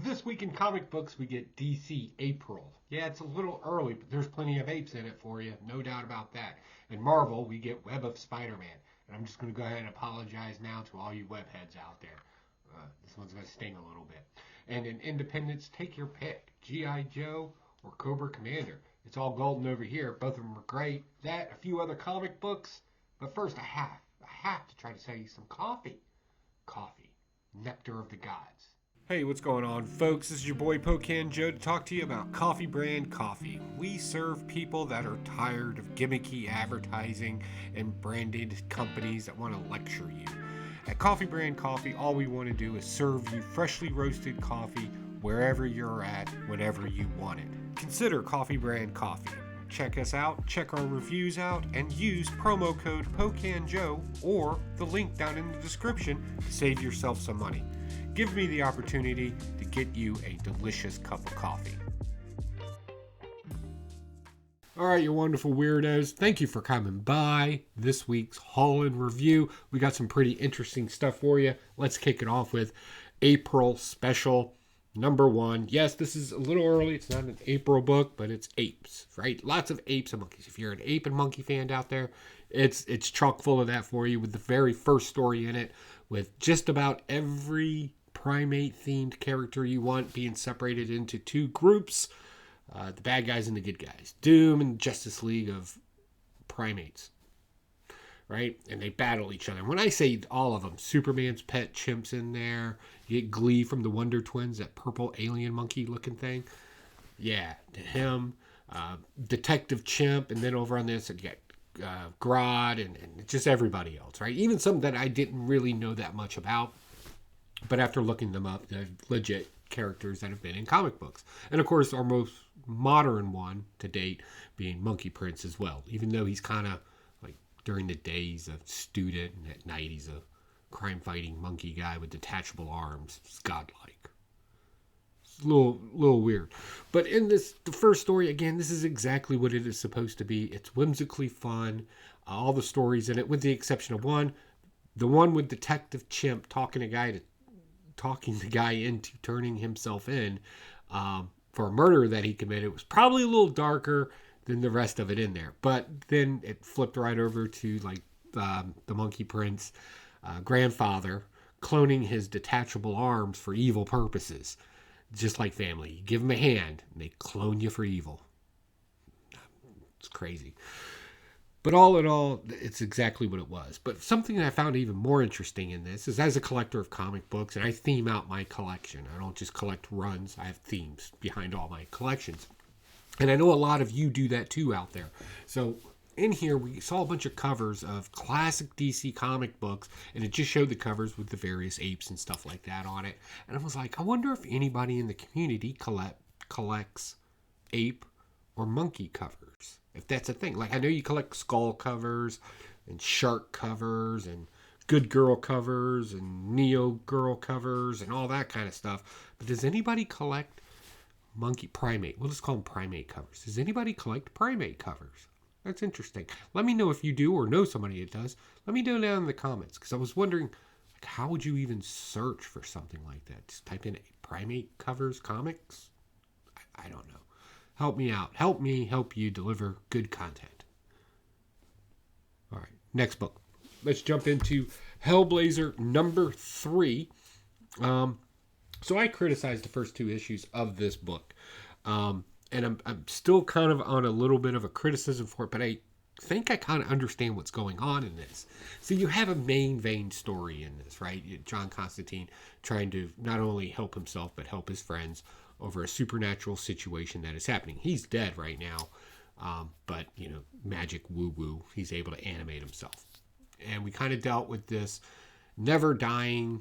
This week in comic books, we get DC April. Yeah, it's a little early, but there's plenty of apes in it for you, no doubt about that. In Marvel, we get Web of Spider-Man. And I'm just going to go ahead and apologize now to all you web heads out there. This one's going to sting a little bit. And in Independence, take your pick. G.I. Joe or Cobra Commander. It's all golden over here. Both of them are great. That, a few other comic books. But first, I have to try to sell you some coffee. Coffee. Nectar of the gods. Hey, what's going on, folks? This is your boy Pocan Joe to talk to you about Coffee Brand Coffee. We serve people that are tired of gimmicky advertising and branded companies that want to lecture you. At Coffee Brand Coffee, all we want to do is serve you freshly roasted coffee wherever you're at, whenever you want it. Consider Coffee Brand Coffee. Check us out, check our reviews out, and use promo code POCANJOE or the link down in the description to save yourself some money. Give me the opportunity to get you a delicious cup of coffee. All right, you wonderful weirdos. Thank you for coming by this week's haul and review. We got some pretty interesting stuff for you. Let's kick it off with April Special number 1. Yes, this is a little early. It's not an April book, but it's apes, right? Lots of apes and monkeys. If you're an ape and monkey fan out there, it's chock full of that for you with the very first story in it, with just about every primate-themed character you want being separated into two groups. The bad guys and the good guys. Doom and Justice League of primates. Right? And they battle each other. When I say all of them, Superman's pet chimp's in there. You get Glee from the Wonder Twins, that purple alien monkey looking thing. Yeah, him. Detective Chimp. And then over on this, you got Grodd and just everybody else, right? Even some that I didn't really know that much about. But after looking them up, they're legit characters that have been in comic books. And of course, our most modern one to date being Monkey Prince as well. Even though he's kind of like during the day, he's a student, and at night he's a crime-fighting monkey guy with detachable arms. It's godlike. It's a little weird. But in the first story, again, this is exactly what it is supposed to be. It's whimsically fun. All the stories in it, with the exception of one. The one with Detective Chimp talking the guy into turning himself in for a murder that he committed was probably a little darker than the rest of it in there. But then it flipped right over to like the Monkey Prince grandfather cloning his detachable arms for evil purposes. Just like family. You give them a hand and they clone you for evil. It's crazy. But all in all, it's exactly what it was. But something that I found even more interesting in this is, as a collector of comic books, and I theme out my collection. I don't just collect runs. I have themes behind all my collections. And I know a lot of you do that too out there. So in here, we saw a bunch of covers of classic DC comic books, and it just showed the covers with the various apes and stuff like that on it. And I was like, I wonder if anybody in the community collects ape or monkey covers. If that's a thing. Like, I know you collect skull covers and shark covers and good girl covers and Neo girl covers and all that kind of stuff. But does anybody collect primate? We'll just call them primate covers. Does anybody collect primate covers? That's interesting. Let me know if you do or know somebody that does. Let me know down in the comments, because I was wondering, like, how would you even search for something like that? Just type in primate covers comics? I don't know. Help me out. Help me help you deliver good content. All right, next book. Let's jump into Hellblazer number 3. So I criticized the first 2 issues of this book. And I'm still kind of on a little bit of a criticism for it, but I think I kind of understand what's going on in this. So you have a main vein story in this, right? John Constantine trying to not only help himself, but help his friends over a supernatural situation that is happening. He's dead right now, but, magic woo-woo. He's able to animate himself. And we kind of dealt with this never dying,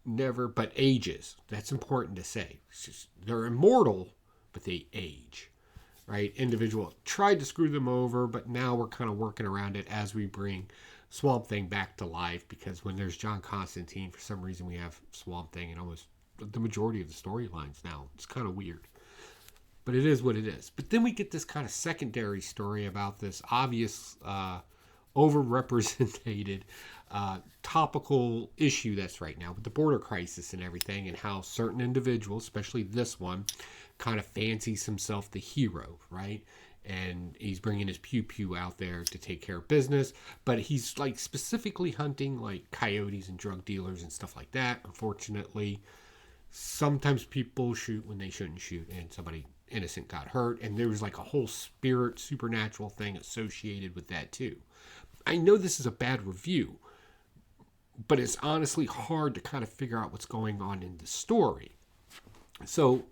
but ages. That's important to say. They're immortal, but they age, right? Individual tried to screw them over, but now we're kind of working around it as we bring Swamp Thing back to life, because when there's John Constantine, for some reason we have Swamp Thing in almost the majority of the storylines now. It's kind of weird, but it is what it is. But then we get this kind of secondary story about this obvious overrepresented topical issue that's right now with the border crisis and everything, and how certain individuals, especially this one, kind of fancies himself the hero, right? And he's bringing his pew pew out there to take care of business, but he's like specifically hunting like coyotes and drug dealers and stuff like that. Unfortunately, sometimes people shoot when they shouldn't shoot, and somebody innocent got hurt, and there was like a whole spirit supernatural thing associated with that too. I know this is a bad review, but it's honestly hard to kind of figure out what's going on in the story. So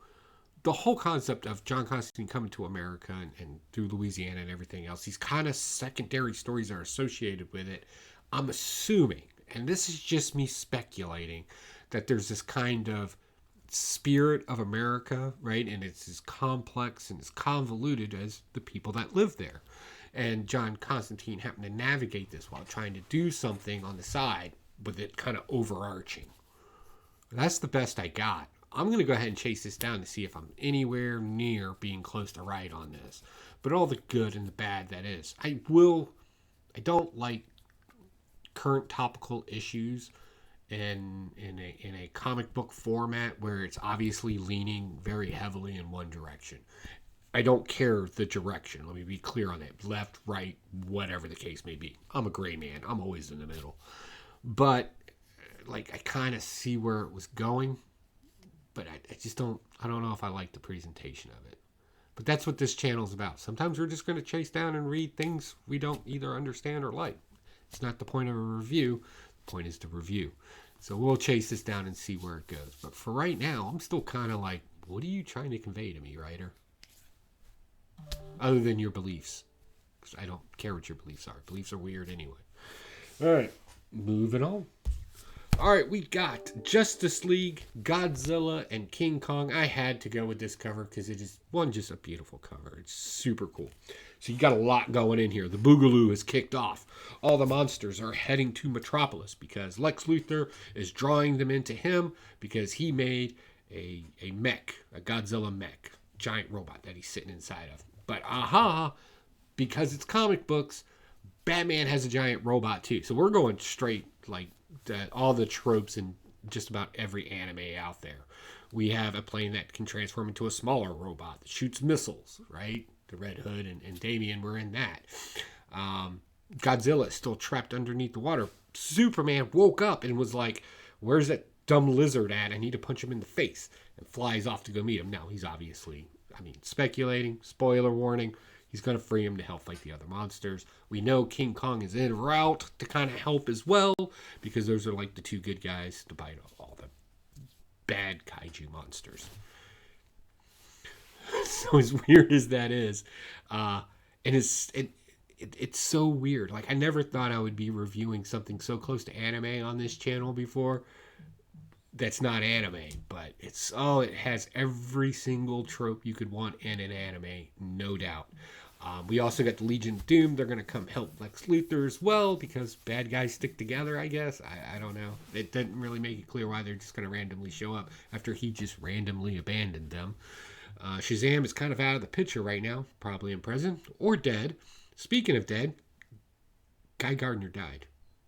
the whole concept of John Constantine coming to America and through Louisiana and everything else, these kind of secondary stories are associated with it. I'm assuming, and this is just me speculating, that there's this kind of spirit of America, right? And it's as complex and as convoluted as the people that live there. And John Constantine happened to navigate this while trying to do something on the side with it kind of overarching. That's the best I got. I'm going to go ahead and chase this down to see if I'm anywhere near being close to right on this. But all the good and the bad that is. I don't like current topical issues in a comic book format where it's obviously leaning very heavily in one direction. I don't care the direction. Let me be clear on that. Left, right, whatever the case may be. I'm a gray man. I'm always in the middle. But like I kind of see where it was going, but I just don't know if I like the presentation of it. But that's what this channel is about. Sometimes we're just going to chase down and read things we don't either understand or like. It's not the point of a review. The point is to review. So we'll chase this down and see where it goes. But for right now, I'm still kind of like, what are you trying to convey to me, writer? Other than your beliefs. Because I don't care what your beliefs are. Beliefs are weird anyway. All right, moving on. All right, we got Justice League, Godzilla, and King Kong. I had to go with this cover because it is, one, just a beautiful cover. It's super cool. So you got a lot going in here. The Boogaloo has kicked off. All the monsters are heading to Metropolis because Lex Luthor is drawing them into him because he made a mech, a Godzilla mech, giant robot that he's sitting inside of. But because it's comic books, Batman has a giant robot too. So we're going straight like all the tropes in just about every anime out there. We have a plane that can transform into a smaller robot that shoots missiles, right? The Red Hood and Damian were in that. Godzilla is still trapped underneath the water. Superman woke up and was like, where's that dumb lizard at? I need to punch him in the face. And flies off to go meet him. Now, he's obviously, speculating, spoiler warning, he's going to free him to help fight the other monsters. We know King Kong is en route to kind of help as well, because those are like the two good guys to fight all the bad kaiju monsters. So as weird as that is, and it's so weird. Like, I never thought I would be reviewing something so close to anime on this channel before. That's not anime, but it has every single trope you could want in an anime, no doubt. We also got the Legion of Doom. They're going to come help Lex Luthor as well, because bad guys stick together, I guess. I don't know. It didn't really make it clear why they're just going to randomly show up after he just randomly abandoned them. Shazam is kind of out of the picture right now, probably in prison or dead. Speaking of dead, Guy Gardner died.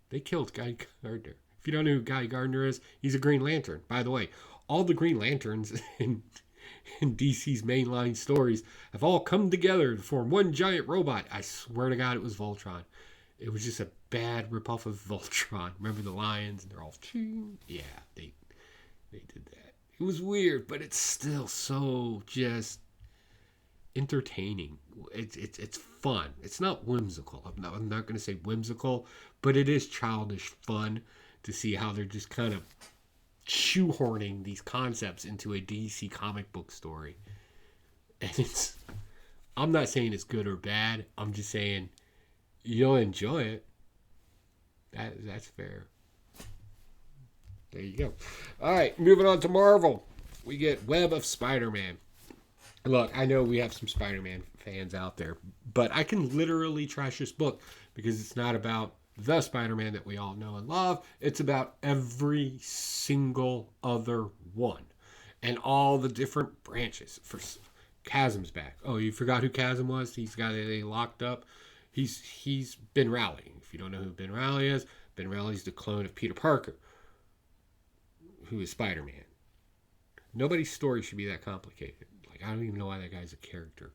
They killed Guy Gardner. If you don't know who Guy Gardner is, he's a Green Lantern. By the way, all the Green Lanterns in DC's mainline stories have all come together to form one giant robot. I swear to God, it was Voltron. It was just a bad ripoff of Voltron. Remember the lions? And they're all, yeah, they did that. It was weird, but it's still so just entertaining. It's fun. It's not whimsical. I'm not going to say whimsical, but it is childish fun to see how they're just kind of shoehorning these concepts into a DC comic book story. And I'm not saying it's good or bad. I'm just saying you'll enjoy it. That's fair. There you go. All right, moving on to Marvel. We get Web of Spider-Man. Look, I know we have some Spider-Man fans out there, but I can literally trash this book because it's not about the Spider-Man that we all know and love. It's about every single other one and all the different branches. For Chasm's back. Oh, you forgot who Chasm was? He's got a locked up. He's been rallying. If you don't know who Ben Reilly is, Ben Reilly's the clone of Peter Parker, who is Spider-Man. Nobody's story should be that complicated. Like, I don't even know why that guy's a character.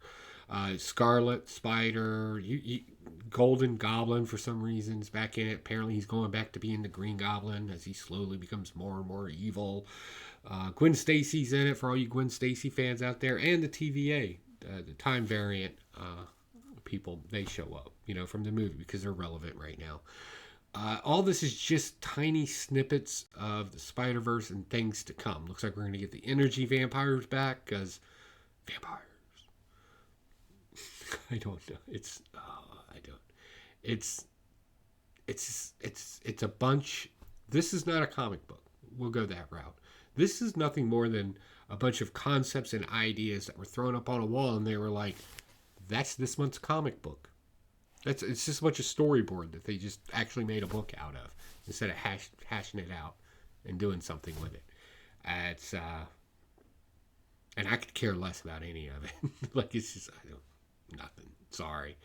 Scarlet, Spider, Golden Goblin for some reasons back in it. Apparently he's going back to being the Green Goblin as he slowly becomes more and more evil. Gwen Stacy's in it for all you Gwen Stacy fans out there. And the TVA, the time variant people, they show up, from the movie because they're relevant right now. All this is just tiny snippets of the Spider-Verse and things to come. Looks like we're going to get the energy vampires back because vampires. I don't know. It's a bunch. This is not a comic book. We'll go that route. This is nothing more than a bunch of concepts and ideas that were thrown up on a wall, and they were like, "That's this month's comic book." It's just a bunch of storyboard that they just actually made a book out of instead of hashing it out and doing something with it. And I could care less about any of it. Like, it's just nothing. Sorry.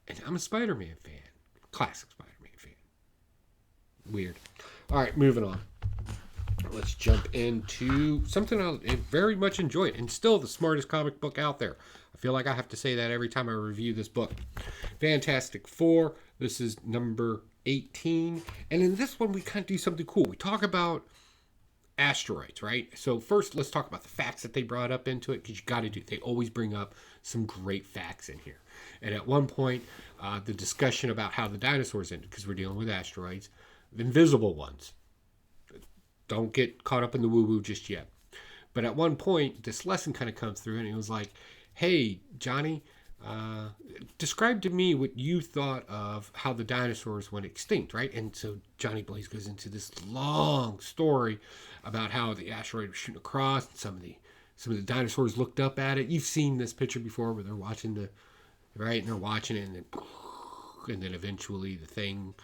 And I'm a Spider-Man fan. Classic Spider-Man fan. Weird. All right, moving on. Let's jump into something I very much enjoyed, and still the smartest comic book out there. I feel like I have to say that every time I review this book. Fantastic Four. This is number 18. And in this one, we kind of do something cool. We talk about asteroids, right? So first, let's talk about the facts that they brought up into it, because you got to do. They always bring up some great facts in here. And at one point, the discussion about how the dinosaurs ended, because we're dealing with asteroids, the invisible ones. Don't get caught up in the woo-woo just yet. But at one point, this lesson kind of comes through, and it was like, hey, Johnny, describe to me what you thought of how the dinosaurs went extinct, right? And so Johnny Blaze goes into this long story about how the asteroid was shooting across, and some of the dinosaurs looked up at it. You've seen this picture before where they're watching and they're watching it, and then eventually the thing,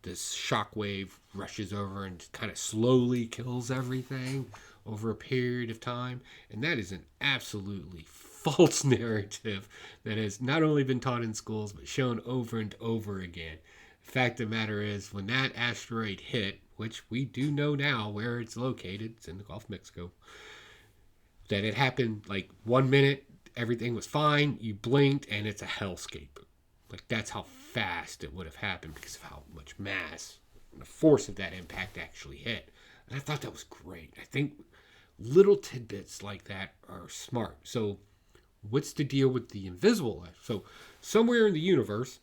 this shockwave rushes over and kind of slowly kills everything over a period of time. And that is an absolutely false narrative that has not only been taught in schools, but shown over and over again. The fact of the matter is, when that asteroid hit, which we do know now where it's located, it's in the Gulf of Mexico, that it happened like 1 minute, everything was fine, you blinked, and it's a hellscape. Like, that's how fast it would have happened because of how much mass and the force of that impact actually hit. And I thought that was great. I think little tidbits like that are smart. So what's the deal with the invisible? So somewhere in the universe,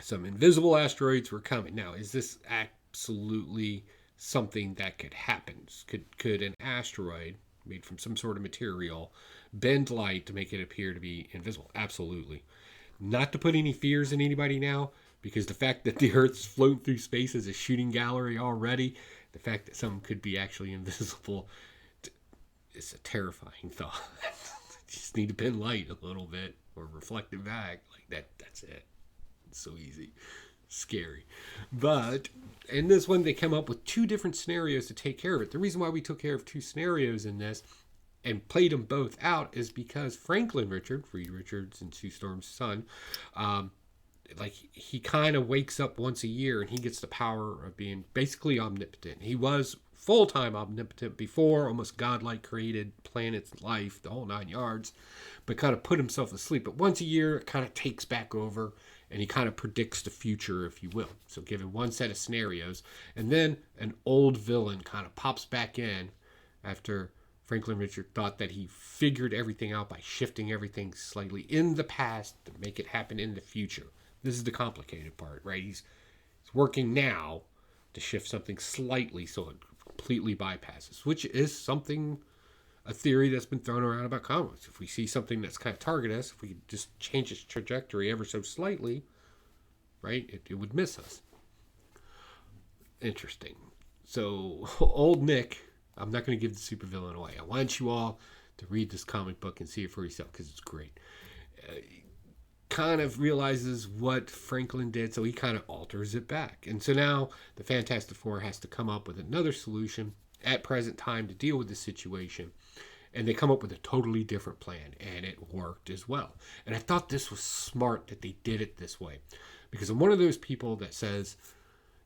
some invisible asteroids were coming. Now, is this absolutely something that could happen? Could an asteroid made from some sort of material bend light to make it appear to be invisible? Absolutely. Not to put any fears in anybody now, because the fact that the Earth's floating through space is a shooting gallery already, the fact that some could be actually invisible, it's a terrifying thought. You just need to bend light a little bit or reflect it back. Like that's it. It's so easy. Scary. But in this one, they come up with two different scenarios to take care of it. The reason why we took care of two scenarios in this and played them both out is because Franklin Richard, Reed Richards and Sue Storm's son, he kind of wakes up once a year and he gets the power of being basically omnipotent. He was full-time omnipotent before, almost godlike, created planets, life, the whole 9 yards, but kind of put himself to sleep. But once a year, it kind of takes back over and he kind of predicts the future, if you will. So given one set of scenarios, and then an old villain kind of pops back in after Franklin Richard thought that he figured everything out by shifting everything slightly in the past to make it happen in the future. This is the complicated part, right? He's working now to shift something slightly so it completely bypasses, which is a theory that's been thrown around about comics. If we see something that's kind of target us, if we could just change its trajectory ever so slightly, right, it would miss us. Interesting. So, old Nick, I'm not going to give the supervillain away. I want you all to read this comic book and see it for yourself because it's great. Kind of realizes what Franklin did, so he kind of alters it back. And so now the Fantastic Four has to come up with another solution at present time to deal with the situation. And they come up with a totally different plan, and it worked as well. And I thought this was smart that they did it this way. because I'm one of those people that says,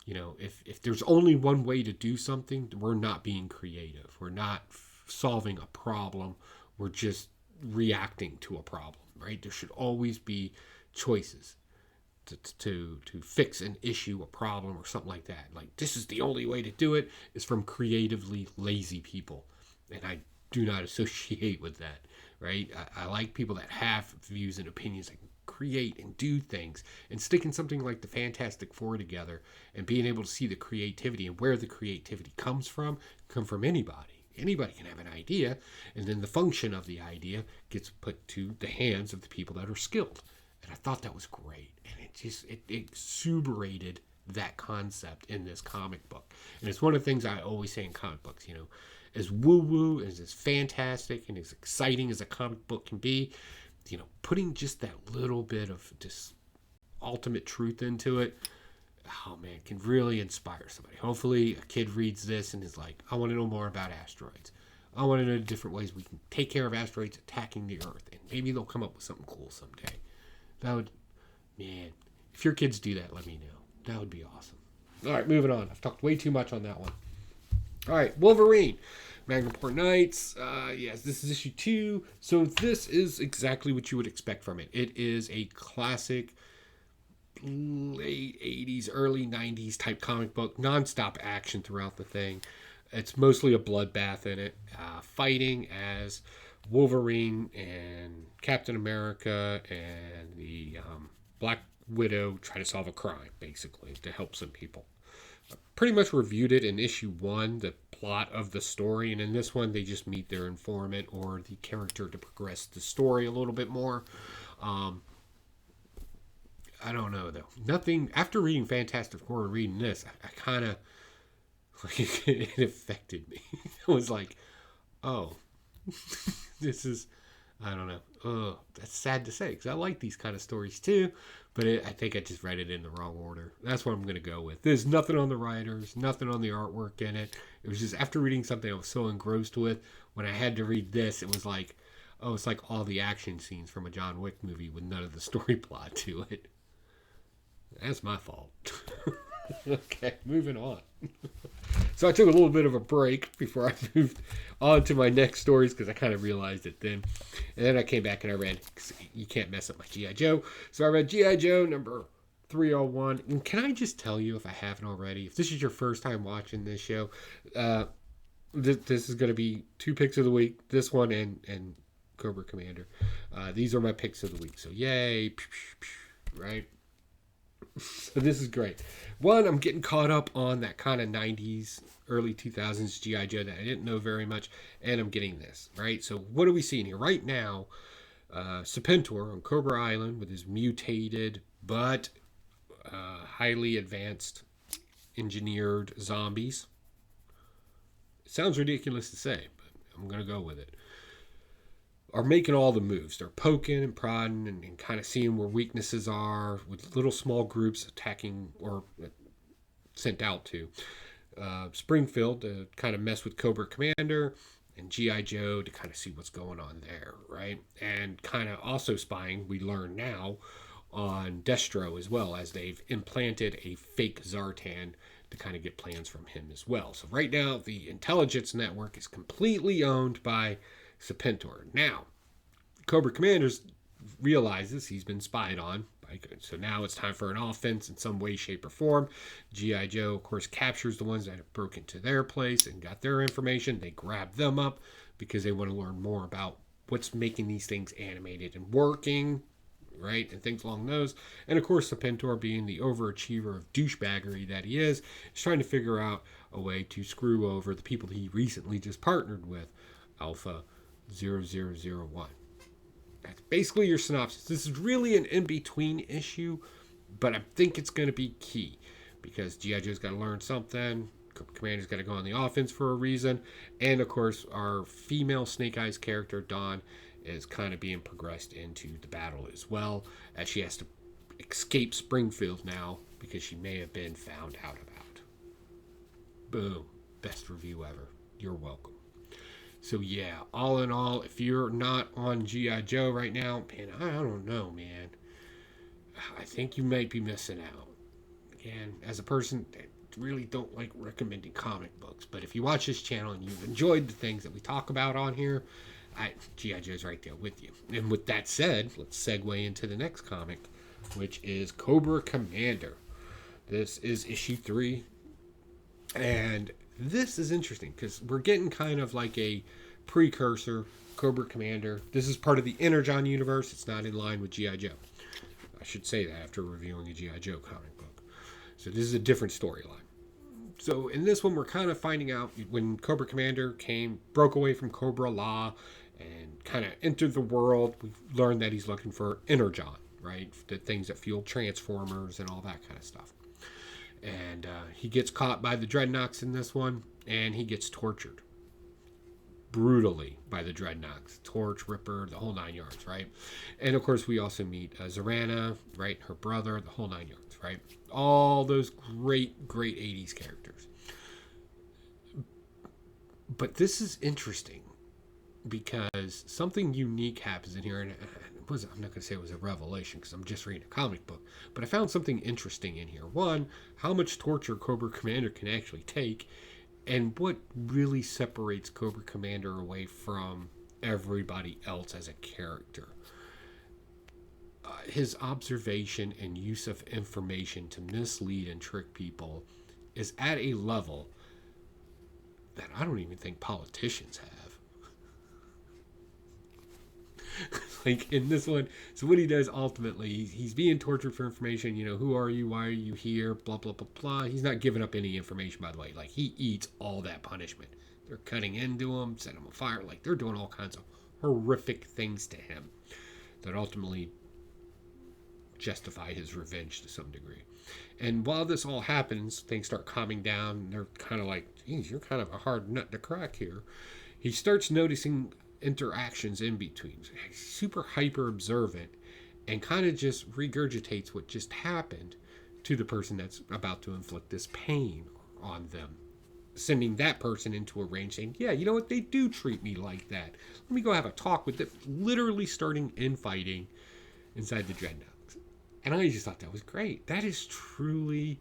you know, if there's only one way to do something, we're not being creative. We're not solving a problem. We're just reacting to a problem, right? There should always be choices to fix an issue, a problem, or something like that. Like, this is the only way to do it, is from creatively lazy people. And I do not associate with that, right? I like people that have views and opinions that can create and do things, and sticking something like the Fantastic Four together and being able to see the creativity and where the creativity comes from, come from anybody. Anybody can have an idea, and then the function of the idea gets put to the hands of the people that are skilled. And I thought that was great. And it exuberated that concept in this comic book. And it's one of the things I always say in comic books, you know, as woo-woo, as fantastic and as exciting as a comic book can be, you know, putting just that little bit of just ultimate truth into it, oh man, can really inspire somebody. Hopefully a kid reads this and is like, I want to know more about asteroids. I want to know different ways we can take care of asteroids attacking the Earth. And maybe they'll come up with something cool someday. That would, man, if your kids do that, let me know. That would be awesome. All right, moving on. I've talked way too much on that one. All right, Wolverine. Magnaport Knights. Yes, this is issue 2. So this is exactly what you would expect from it. It is a classic late 80s, early 90s type comic book. Non-stop action throughout the thing. It's mostly a bloodbath in it. Fighting as Wolverine and Captain America and the Black Widow try to solve a crime, basically, to help some people. Pretty much reviewed it in issue 1, the plot of the story, and in this one they just meet their informant or the character to progress the story a little bit more. I don't know, though. Nothing, after reading Fantastic Four and reading this, I kind of, like, it affected me. I was like, oh, this is, I don't know. Oh, that's sad to say, because I like these kind of stories too, but I think I just read it in the wrong order. That's what I'm going to go with. There's nothing on the writers, nothing on the artwork in it. It was just after reading something I was so engrossed with, when I had to read this, it was like, oh, it's like all the action scenes from a John Wick movie with none of the story plot to it. That's my fault. Okay, moving on. So I took a little bit of a break before I moved on to my next stories, because I kind of realized it then. And then I came back and I read, you can't mess up my G.I. Joe. So I read G.I. Joe number 301. And can I just tell you, if I haven't already, if this is your first time watching this show, this is going to be 2 picks of the week. This one and Cobra Commander. These are my picks of the week. So yay. Right? So this is great. One, I'm getting caught up on that kind of 90s, early 2000s G.I. Joe that I didn't know very much, and I'm getting this, right? So what are we seeing here? Right now, Serpentor on Cobra Island with his mutated but highly advanced engineered zombies. It sounds ridiculous to say, but I'm going to go with it. Are making all the moves. They're poking and prodding and kind of seeing where weaknesses are, with little small groups attacking or sent out to Springfield to kind of mess with Cobra Commander, and G.I. Joe to kind of see what's going on there, right? And kind of also spying, we learn now, on Destro as well, as they've implanted a fake Zartan to kind of get plans from him as well. So right now, the intelligence network is completely owned by Serpentor. Now, Cobra Commander realizes he's been spied on. So now it's time for an offense in some way, shape, or form. G.I. Joe, of course, captures the ones that have broken into their place and got their information. They grab them up because they want to learn more about what's making these things animated and working, right? And things along those. And of course, Serpentor, being the overachiever of douchebaggery that he is trying to figure out a way to screw over the people he recently just partnered with, Alpha 0001. That's basically your synopsis. This is really an in-between issue, but I think it's going to be key, because G.I. Joe's got to learn something, Commander's got to go on the offense for a reason, and of course our female Snake Eyes character, Dawn, is kind of being progressed into the battle as well, as she has to escape Springfield now because she may have been found out about. Boom. Best review ever. You're welcome. So yeah, all in all, if you're not on G.I. Joe right now, man, I don't know, man. I think you might be missing out. And as a person, I really don't like recommending comic books, but if you watch this channel and you've enjoyed the things that we talk about on here, G.I. Joe's right there with you. And with that said, let's segue into the next comic, which is Cobra Commander. This is issue 3, and this is interesting because we're getting kind of like a precursor. Cobra Commander. This is part of the Energon universe. It's not in line with G.I. Joe. I should say that after reviewing a G.I. Joe comic book. So this is a different storyline. So in this one, we're kind of finding out when Cobra Commander broke away from Cobra Law and kind of entered the world. We learned that he's looking for Energon, right? The things that fuel Transformers and all that kind of stuff. And he gets caught by the Dreadnoks in this one, and he gets tortured brutally by the Dreadnoks. Torch, Ripper, the whole 9 yards, right? And of course, we also meet Zarana, right? Her brother, the whole 9 yards, right? All those great 80s characters. But this is interesting because something unique happens in here, and I'm not going to say it was a revelation because I'm just reading a comic book, but I found something interesting in here. One, how much torture Cobra Commander can actually take, and what really separates Cobra Commander away from everybody else as a character. His observation and use of information to mislead and trick people is at a level that I don't even think politicians have. Like in this one, so what he does ultimately, he's being tortured for information. You know, who are you? Why are you here? Blah, blah, blah, blah. He's not giving up any information, by the way. Like, he eats all that punishment. They're cutting into him, setting him on fire. Like, they're doing all kinds of horrific things to him that ultimately justify his revenge to some degree. And while this all happens, things start calming down. They're kind of like, geez, you're kind of a hard nut to crack here. He starts noticing interactions in between. He's super hyper observant and kind of just regurgitates what just happened to the person that's about to inflict this pain on them, sending that person into a range saying, yeah, you know what, they do treat me like that. Let me go have a talk with them. Literally starting infighting inside the Dreadnoks. And I just thought that was great. That is truly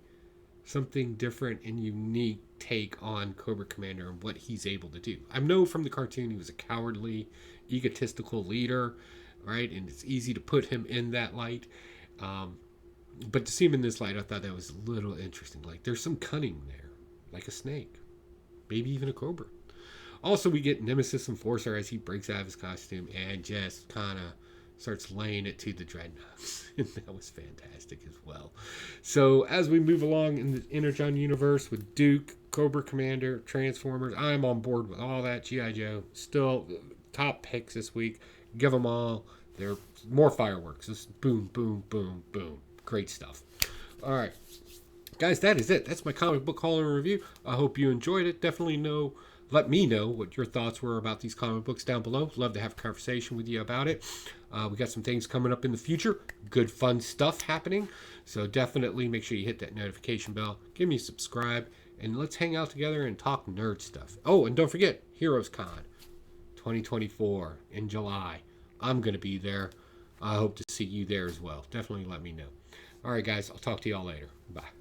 something different and unique take on Cobra Commander and what he's able to do. I know from the cartoon he was a cowardly, egotistical leader, right? And it's easy to put him in that light. But to see him in this light, I thought that was a little interesting. Like, there's some cunning there, like a snake, maybe even a cobra. Also, we get Nemesis Enforcer as he breaks out of his costume and just kind of starts laying it to the Dreadnoks. And that was fantastic as well. So as we move along in the Energon universe with Duke, Cobra Commander, Transformers, I'm on board with all that. G.I. Joe, still top picks this week. Give them all. They're more fireworks. Just boom, boom, boom, boom. Great stuff. All right. Guys, that is it. That's my comic book haul and review. I hope you enjoyed it. Definitely let me know what your thoughts were about these comic books down below. Love to have a conversation with you about it. We got some things coming up in the future. Good, fun stuff happening. So definitely make sure you hit that notification bell. Give me a subscribe. And let's hang out together and talk nerd stuff. Oh, and don't forget, Heroes Con 2024 in July. I'm going to be there. I hope to see you there as well. Definitely let me know. All right, guys. I'll talk to y'all later. Bye.